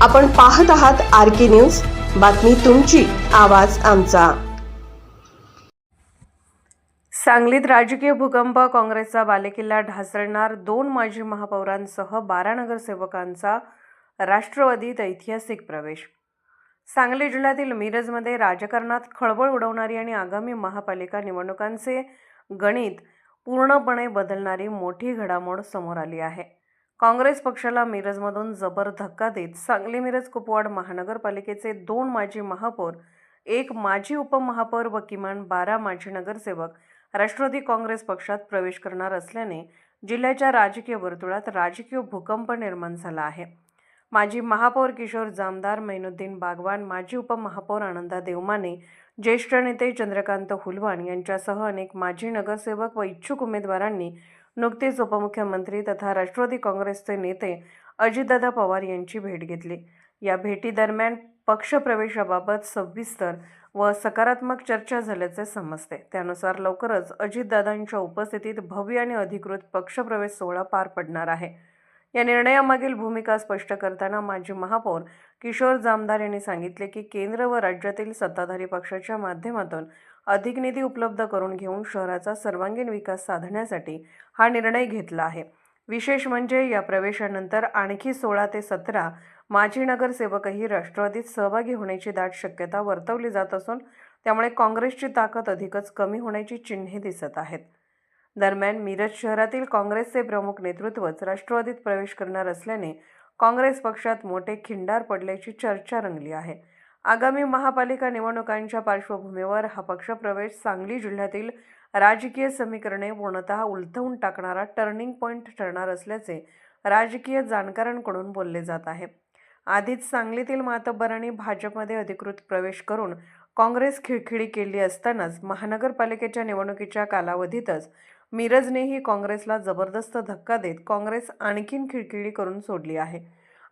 आपण पाहत आहात RK न्यूज, बातमी तुमची, आवाज आमचा। सांगलीत राजकीय भूकंप, काँग्रेसचा बालेकिल्ला ढासळणार, 2 माजी महापौरांसह 12 नगरसेवकांचा राष्ट्रवादीत ऐतिहासिक प्रवेश। सांगली जिल्ह्यातील मिरजमध्ये राजकारणात खळबळ उडवणारी आणि आगामी महापालिका निवडणुकांचे गणित पूर्णपणे बदलणारी मोठी घडामोड समोर आली आहे। काँग्रेस पक्षाला मिरजमधून जबर धक्का देत सांगली मिरज कुपवाड महानगरपालिकेचे 2 माजी महापौर, 1 माजी उपमहापौर व किमान 12 माजी नगरसेवक राष्ट्रवादी काँग्रेस पक्षात प्रवेश करणार असल्याने जिल्ह्याच्या राजकीय वर्तुळात राजकीय भूकंप निर्माण झाला आहे। माजी महापौर किशोर जामदार, मैनुद्दीन बागवान, माजी उपमहापौर आनंदा देवमाने, ज्येष्ठ नेते चंद्रकांत हुलवाण यांच्यासह अनेक माजी नगरसेवक व इच्छुक उमेदवारांनी नुकतेच उपमुख्यमंत्री तथा राष्ट्रवादी काँग्रेसचे नेते अजितदादा पवार यांची भेट घेतली। या भेटीदरम्यान पक्षप्रवेशाबाबत सविस्तर व सकारात्मक चर्चा झाल्याचे समजते। त्यानुसार लवकरच अजितदादांच्या उपस्थितीत भव्य आणि अधिकृत पक्षप्रवेश सोहळा पार पडणार आहे। या निर्णयामागील भूमिका स्पष्ट करताना माजी महापौर किशोर जामदार यांनी सांगितले की केंद्र व राज्यातील सत्ताधारी पक्षाच्या माध्यमातून अधिक निधी उपलब्ध करून घेऊन शहराचा सर्वांगीण विकास साधण्यासाठी हा निर्णय घेतला आहे। विशेष म्हणजे या प्रवेशानंतर आणखी 16 ते 17 माजी नगरसेवकही राष्ट्रवादीत सहभागी होण्याची दाट शक्यता वर्तवली जात असून त्यामुळे काँग्रेसची ताकद अधिकच कमी होण्याची चिन्हे दिसत आहेत। दरम्यान मिरज शहरातील काँग्रेसचे प्रमुख नेतृत्वच राष्ट्रवादीत प्रवेश करणार असल्याने काँग्रेस पक्षात मोठे खिंडार पडल्याची चर्चा रंगली आहे। आगामी महापालिका निवडणुकांच्या पार्श्वभूमीवर हा पक्षप्रवेश सांगली जिल्ह्यातील राजकीय समीकरणे पूर्णतः उलथवून टाकणारा टर्निंग पॉईंट ठरणार असल्याचे राजकीय जाणकारांकडून बोलले जात आहे। आधीच सांगलीतील मातब्बरांनी भाजपमध्ये अधिकृत प्रवेश करून काँग्रेस खिळखिळी केली असतानाच महानगरपालिकेच्या निवडणुकीच्या कालावधीतच मिरजनेही काँग्रेसला जबरदस्त धक्का देत काँग्रेस आणखीन खिळखिळी करून सोडली आहे।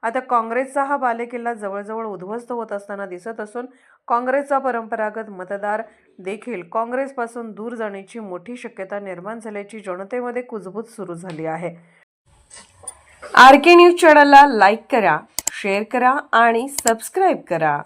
आता काँग्रेसचा हा बालेकिल्ला जवळजवळ उद्ध्वस्त होत असताना दिसत असून काँग्रेसचा परंपरागत मतदार देखील काँग्रेसपासून दूर जाण्याची मोठी शक्यता निर्माण झाल्याची जनतेमध्ये कुजबूज सुरू झाली आहे। RK न्यूज चॅनलला लाईक करा, शेअर करा आणि सबस्क्राईब करा।